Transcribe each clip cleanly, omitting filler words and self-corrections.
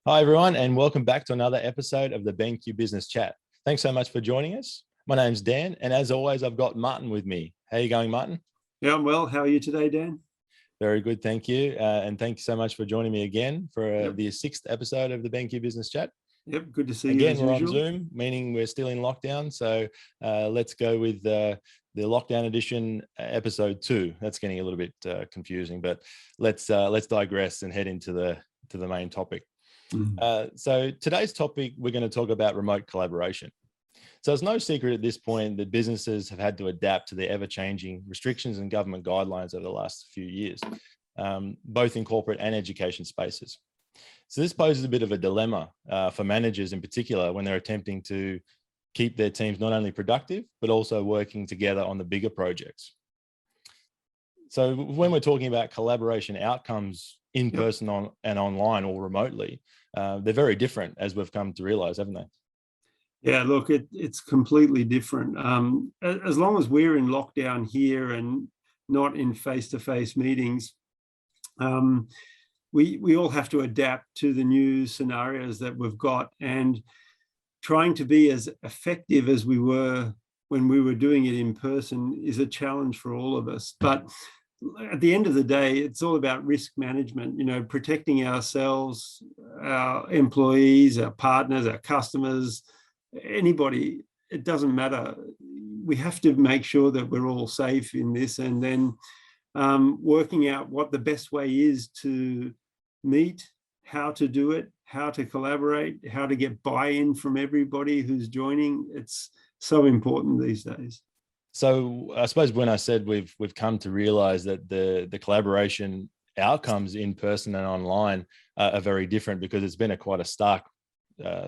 Hi, everyone, and welcome back to another episode of the BenQ Business Chat. Thanks so much for joining us. My name's Dan, and as always, I've got Martin with me. How are you going, Martin? Yeah, I'm well. How are you today, Dan? Very good, thank you. And thank you so much for joining me again for the sixth episode of the BenQ Business Chat. Yep, good to see you Again, as we're usual. on Zoom, meaning we're still in lockdown. So let's go with the lockdown edition, episode 2. That's getting a little bit confusing, but let's digress and head into the main topic. So today's topic, we're going to talk about remote collaboration. So it's no secret at this point that businesses have had to adapt to the ever-changing restrictions and government guidelines over the last few years, both in corporate and education spaces. So this poses a bit of a dilemma for managers in particular when they're attempting to keep their teams not only productive, but also working together on the bigger projects. So when we're talking about collaboration outcomes in person and online or remotely, they're very different, as we've come to realize, haven't they? Yeah, look, it's completely different. As long as we're in lockdown here and not in face-to-face meetings, we all have to adapt to the new scenarios that we've got, and trying to be as effective as we were when we were doing it in person is a challenge for all of us. But at the end of the day, it's all about risk management, protecting ourselves, our employees, our partners, our customers, anybody. It doesn't matter. We have to make sure that we're all safe in this, and then working out what the best way is to meet, how to do it, how to collaborate, how to get buy-in from everybody who's joining. It's so important these days. So I suppose when I said we've come to realize that the collaboration outcomes in person and online are very different, because it's been quite a stark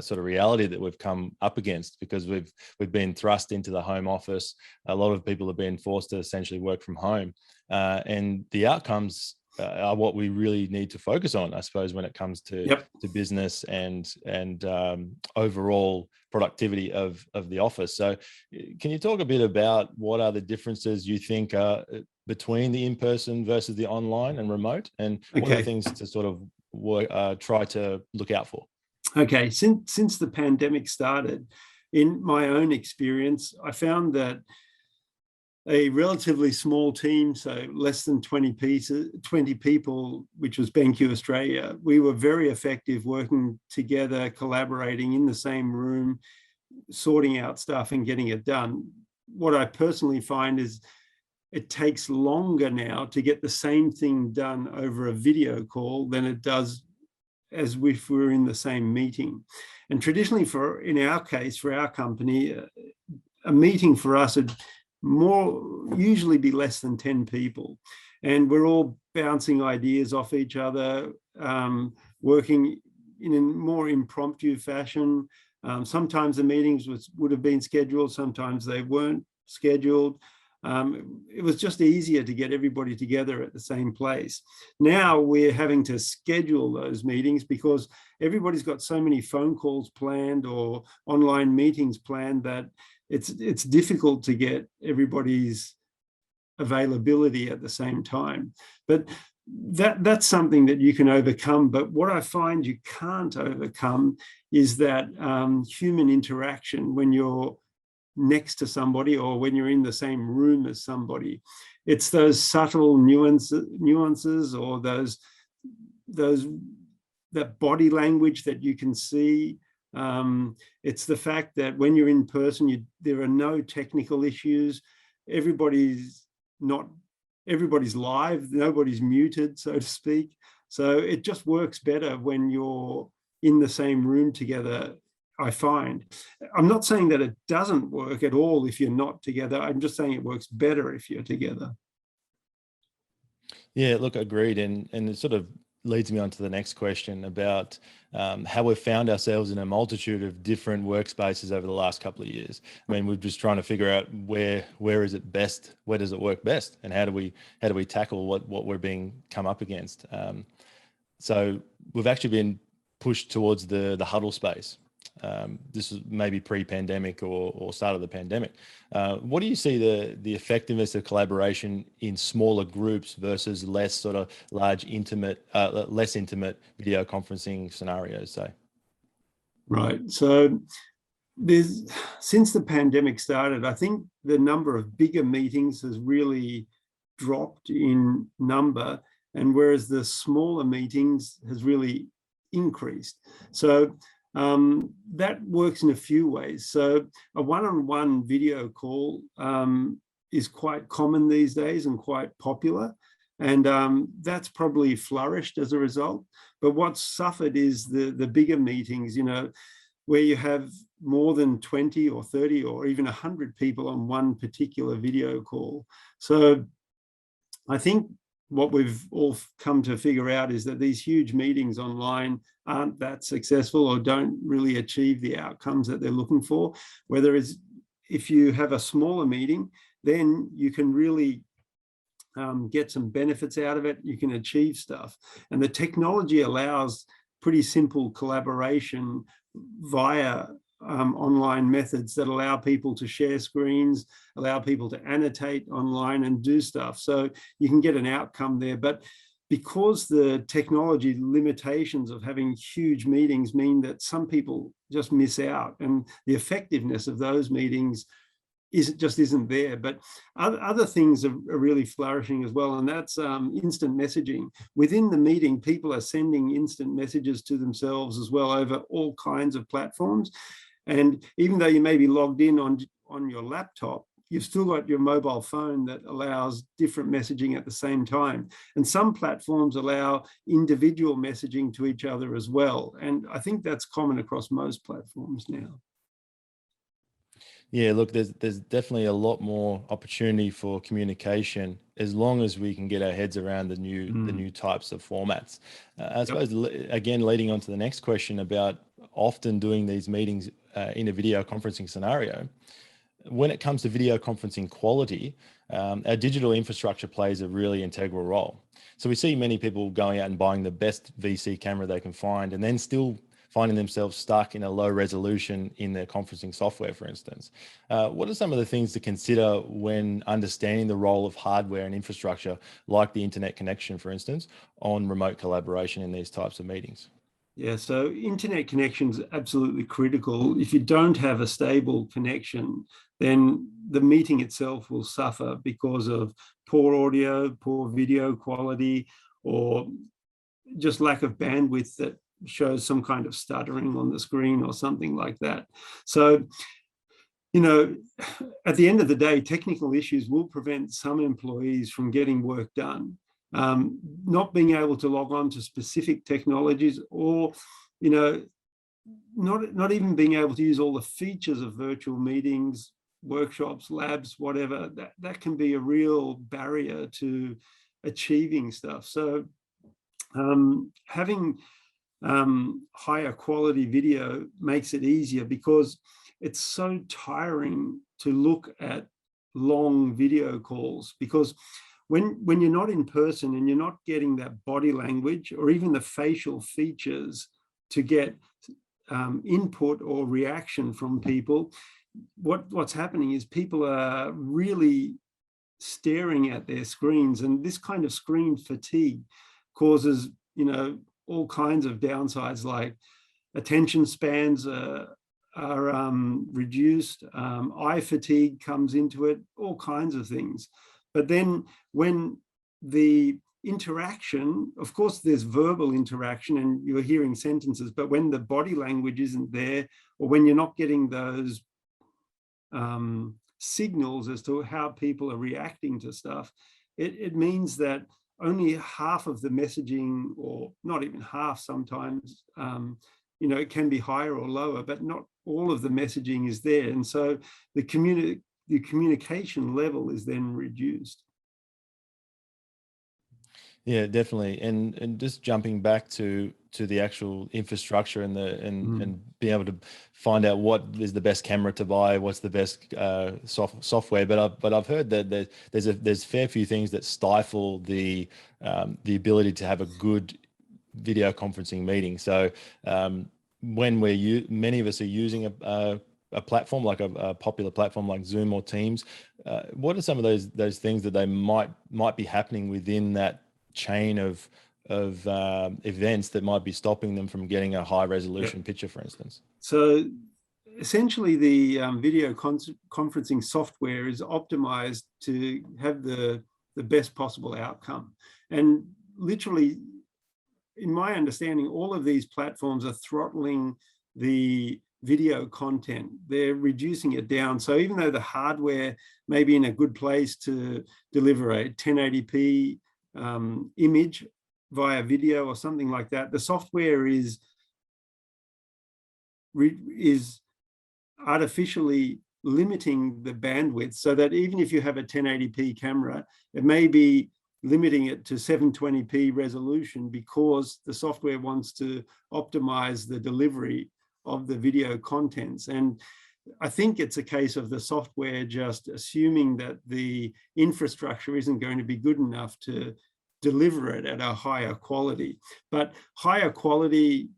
sort of reality that we've come up against, because we've been thrust into the home office. A lot of people have been forced to essentially work from home, and the outcomes are what we really need to focus on, I suppose, when it comes to business and overall productivity of the office. So can you talk a bit about what are the differences you think are between the in-person versus the online and remote, and what are the things to sort of try to look out for? Okay, since the pandemic started, in my own experience, I found that a relatively small team, so less than 20 people, which was BenQ Australia, we were very effective working together, collaborating in the same room, sorting out stuff and getting it done. What I personally find is it takes longer now to get the same thing done over a video call than it does as if we were in the same meeting. And traditionally, in our case, for our company, a meeting for us would usually be less than 10 people. And we're all bouncing ideas off each other, working in a more impromptu fashion. Sometimes the meetings would have been scheduled, sometimes they weren't scheduled. It was just easier to get everybody together at the same place. Now we're having to schedule those meetings because everybody's got so many phone calls planned or online meetings planned that it's difficult to get everybody's availability at the same time. But that's something that you can overcome. But what I find you can't overcome is that human interaction when you're next to somebody or when you're in the same room as somebody. It's those subtle nuances or that body language that you can see. It's the fact that when you're in person, there are no technical issues. Everybody's live, nobody's muted, so to speak. So it just works better when you're in the same room together, I find. I'm not saying that it doesn't work at all if you're not together. I'm just saying it works better if you're together. Yeah, look, agreed. And it sort of leads me on to the next question about how we've found ourselves in a multitude of different workspaces over the last couple of years. I mean, we're just trying to figure out where is it best, where does it work best, and how do we tackle what we're being come up against. So we've actually been pushed towards the huddle space. This is maybe pre-pandemic or start of the pandemic. What do you see the effectiveness of collaboration in smaller groups versus less sort of large, less intimate video conferencing scenarios, say? Right. So since the pandemic started, I think the number of bigger meetings has really dropped in number, and whereas the smaller meetings has really increased. So that works in a few ways. So a one-on-one video call is quite common these days and quite popular. And that's probably flourished as a result. But what's suffered is the bigger meetings, where you have more than 20 or 30 or even 100 people on one particular video call. So I think what we've all come to figure out is that these huge meetings online aren't that successful or don't really achieve the outcomes that they're looking for. Whether it's, if you have a smaller meeting, then you can really get some benefits out of it. You can achieve stuff. And the technology allows pretty simple collaboration via online methods that allow people to share screens, allow people to annotate online and do stuff. So you can get an outcome there. But because the technology limitations of having huge meetings mean that some people just miss out, and the effectiveness of those meetings just isn't there. But other things are really flourishing as well, and that's instant messaging. Within the meeting, people are sending instant messages to themselves as well over all kinds of platforms. And even though you may be logged in on your laptop, you've still got your mobile phone that allows different messaging at the same time. And some platforms allow individual messaging to each other as well. And I think that's common across most platforms now. Yeah, look, there's definitely a lot more opportunity for communication as long as we can get our heads around the new types of formats. I suppose, again, leading on to the next question about often doing these meetings in a video conferencing scenario. When it comes to video conferencing quality, our digital infrastructure plays a really integral role. So we see many people going out and buying the best VC camera they can find, and then still finding themselves stuck in a low resolution in their conferencing software, for instance. What are some of the things to consider when understanding the role of hardware and infrastructure, like the internet connection, for instance, on remote collaboration in these types of meetings? Yeah, so internet connection is absolutely critical. If you don't have a stable connection, then the meeting itself will suffer because of poor audio, poor video quality, or just lack of bandwidth that shows some kind of stuttering on the screen or something like that. So, at the end of the day, technical issues will prevent some employees from getting work done. Not being able to log on to specific technologies, or not even being able to use all the features of virtual meetings, workshops, labs, whatever, that can be a real barrier to achieving stuff. So having higher quality video makes it easier, because it's so tiring to look at long video calls, because when you're not in person and you're not getting that body language or even the facial features to get input or reaction from people, what's happening is people are really staring at their screens, and this kind of screen fatigue causes all kinds of downsides, like attention spans are reduced, eye fatigue comes into it, all kinds of things. But then when the interaction, of course, there's verbal interaction and you're hearing sentences, but when the body language isn't there, or when you're not getting those signals as to how people are reacting to stuff, it means that only half of the messaging, or not even half sometimes, it can be higher or lower, but not all of the messaging is there. And so the communication level is then reduced. Yeah, definitely. And just jumping back to the actual infrastructure and being able to find out what is the best camera to buy, what's the best software. But I've heard that there's fair few things that stifle the ability to have a good video conferencing meeting. So when many of us are using a platform like a popular platform like Zoom or Teams, what are some of those things that they might be happening within that chain of events that might be stopping them from getting a high resolution picture, for instance? So essentially, the video conferencing software is optimized to have the best possible outcome. And literally, in my understanding, all of these platforms are throttling the video content. They're reducing it down. So even though the hardware may be in a good place to deliver a 1080p image via video or something like that, the software is artificially limiting the bandwidth, so that even if you have a 1080p camera, it may be limiting it to 720p resolution because the software wants to optimize the delivery of the video contents. And I think it's a case of the software just assuming that the infrastructure isn't going to be good enough to deliver it at a higher quality. But higher quality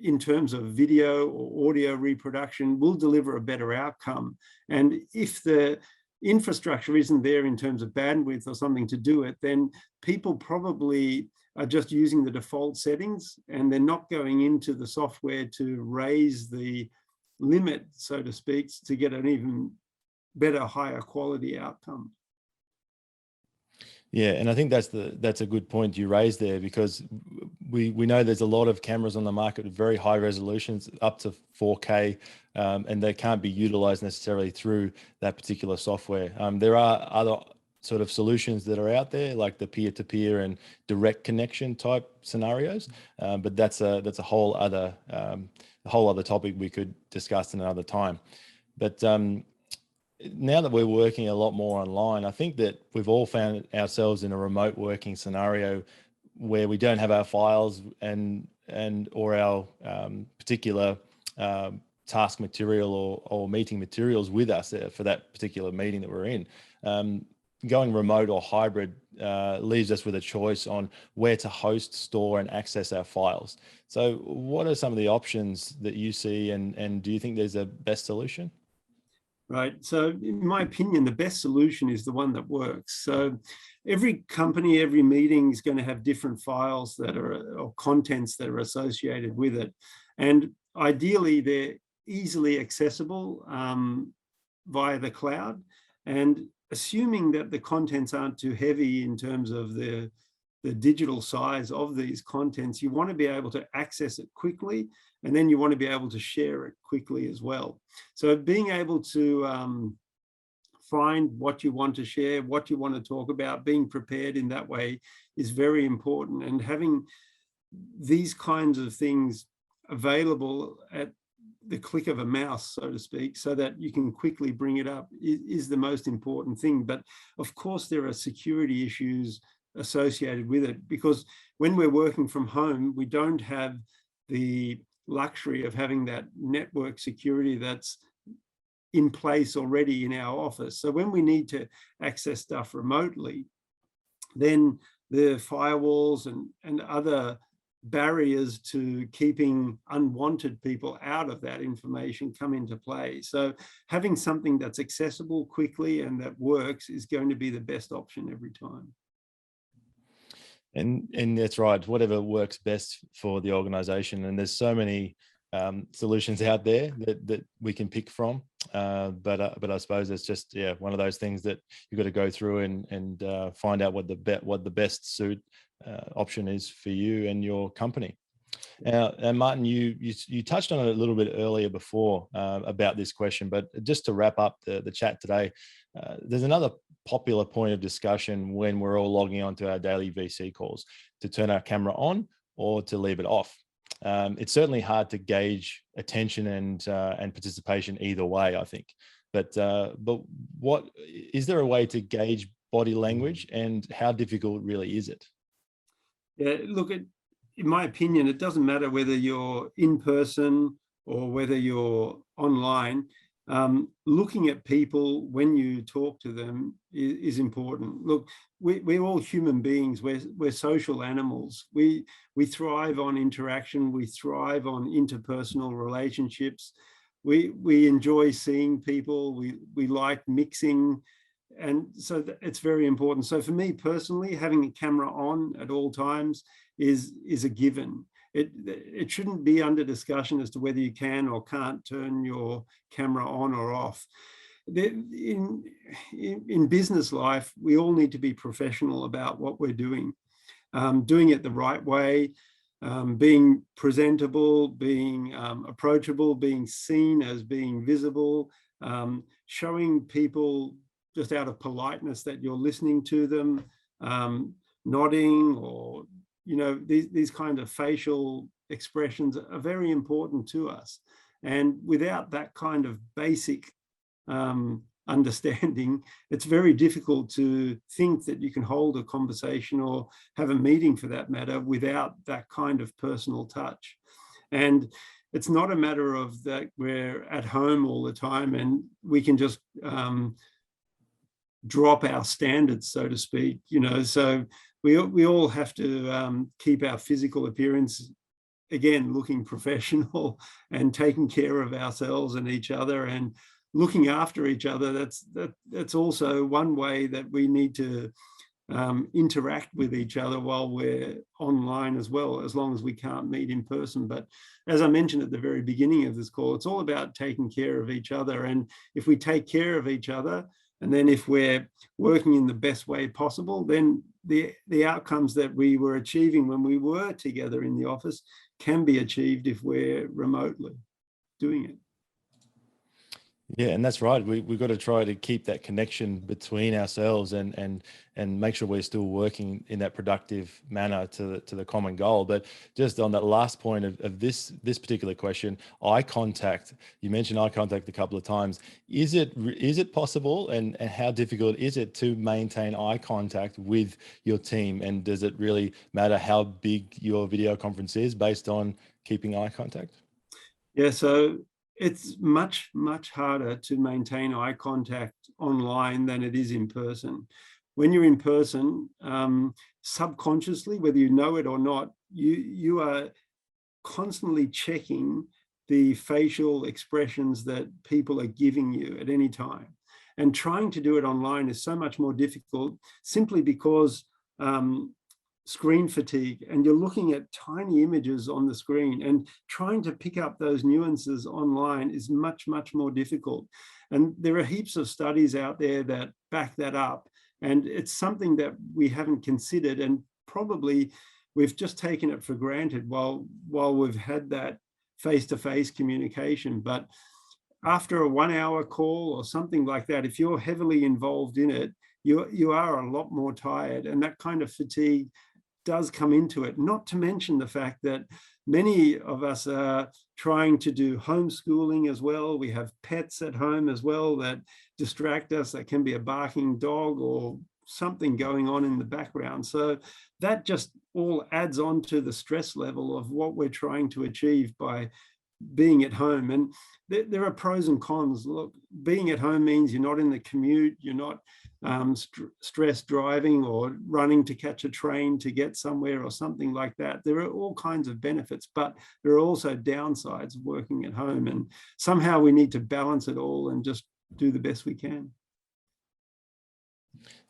in terms of video or audio reproduction will deliver a better outcome. And if the infrastructure isn't there in terms of bandwidth or something to do it, then people probably are just using the default settings and they're not going into the software to raise the limit, so to speak, to get an even better, higher quality outcome. Yeah, and I think that's a good point you raised there, because we know there's a lot of cameras on the market with very high resolutions, up to 4K, and they can't be utilized necessarily through that particular software. There are other sort of solutions that are out there, like the peer-to-peer and direct connection type scenarios, but that's a whole other topic we could discuss in another time. But now that we're working a lot more online, I think that we've all found ourselves in a remote working scenario where we don't have our files or our particular task material or meeting materials with us for that particular meeting that we're in. Going remote or hybrid leaves us with a choice on where to host, store, and access our files. So what are some of the options that you see, and do you think there's a best solution? Right. So in my opinion, the best solution is the one that works. So every company, every meeting is going to have different files or contents that are associated with it. And ideally, they're easily accessible via the cloud. And assuming that the contents aren't too heavy in terms of the digital size of these contents, you want to be able to access it quickly, and then you want to be able to share it quickly as well. So being able to find what you want to share, what you want to talk about, being prepared in that way is very important. And having these kinds of things available at the click of a mouse, so to speak, so that you can quickly bring it up is the most important thing. But of course, there are security issues associated with it, because when we're working from home, we don't have the luxury of having that network security that's in place already in our office. So when we need to access stuff remotely, then the firewalls and other barriers to keeping unwanted people out of that information come into play. So having something that's accessible quickly and that works is going to be the best option every time. And that's right, whatever works best for the organization. And there's so many solutions out there that we can pick from. But I suppose it's just one of those things that you've got to go through and find out what the best suit option is for you and your company. And Martin, you touched on it a little bit earlier before about this question, but just to wrap up the chat today, there's another popular point of discussion when we're all logging on to our daily VC calls, to turn our camera on or to leave it off. It's certainly hard to gauge attention and participation either way, I think. But what is there a way to gauge body language, and how difficult really is it? Yeah, look, in my opinion, it doesn't matter whether you're in person or whether you're online. looking at people when you talk to them is important. Look, we're all human beings. We're social animals. We thrive on interaction. We thrive on interpersonal relationships. We enjoy seeing people. We like mixing. And so it's very important. So for me personally, having a camera on at all times is a given. It shouldn't be under discussion as to whether you can or can't turn your camera on or off. In business life, we all need to be professional about what we're doing it the right way, being presentable, being approachable, being seen as being visible, showing people just out of politeness that you're listening to them, nodding, or these kind of facial expressions are very important to us. And without that kind of basic understanding, it's very difficult to think that you can hold a conversation or have a meeting for that matter without that kind of personal touch. And it's not a matter of that we're at home all the time and we can just drop our standards, so to speak, so we all have to keep our physical appearance, again, looking professional and taking care of ourselves and each other and looking after each other. That's also one way that we need to interact with each other while we're online as well, as long as we can't meet in person. But as I mentioned at the very beginning of this call, it's all about taking care of each other. And if we take care of each other, and then if we're working in the best way possible, then the outcomes that we were achieving when we were together in the office can be achieved if we're remotely doing it. Yeah, and that's right. We've got to try to keep that connection between ourselves and make sure we're still working in that productive manner to the common goal. But just on that last point of this particular question, eye contact. You mentioned eye contact a couple of times. Is it possible, and how difficult is it to maintain eye contact with your team? And does it really matter how big your video conference is based on keeping eye contact? Yeah, so it's much, much harder to maintain eye contact online than it is in person. When you're in person, subconsciously, whether you know it or not, you are constantly checking the facial expressions that people are giving you at any time. And trying to do it online is so much more difficult simply because screen fatigue, and you're looking at tiny images on the screen, and trying to pick up those nuances online is much, much more difficult. And there are heaps of studies out there that back that up. And it's something that we haven't considered, and probably we've just taken it for granted while we've had that face-to-face communication. But after a 1 hour call or something like that, if you're heavily involved in it, you are a lot more tired, and that kind of fatigue does come into it. Not to mention the fact that many of us are trying to do homeschooling as well. We have pets at home as well that distract us. That can be a barking dog or something going on in the background. So that just all adds on to the stress level of what we're trying to achieve by being at home. And there are pros and cons. Look, being at home means you're not in the commute, you're not stress driving or running to catch a train to get somewhere or something like that. There are all kinds of benefits, but there are also downsides of working at home, and somehow we need to balance it all and just do the best we can.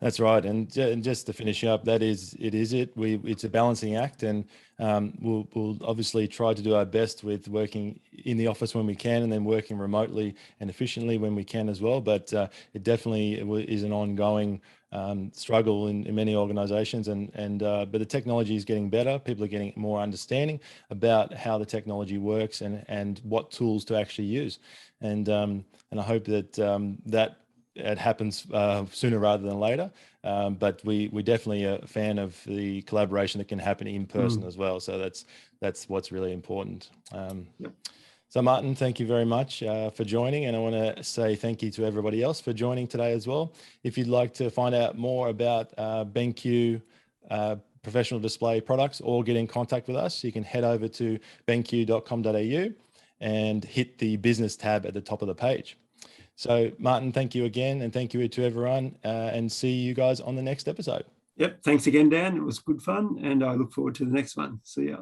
That's right, and just to finish up, it's a balancing act, and we'll obviously try to do our best with working in the office when we can, and then working remotely and efficiently when we can as well. But it definitely is an ongoing struggle in many organizations, but the technology is getting better. People are getting more understanding about how the technology works and what tools to actually use, and I hope that that it happens sooner rather than later. But we definitely are a fan of the collaboration that can happen in person as well. So that's what's really important. Yep. So Martin, thank you very much for joining. And I want to say thank you to everybody else for joining today as well. If you'd like to find out more about BenQ professional display products or get in contact with us, you can head over to benq.com.au and hit the business tab at the top of the page. So, Martin, thank you again, and thank you to everyone, and see you guys on the next episode. Yep. Thanks again, Dan. It was good fun, and I look forward to the next one. See ya.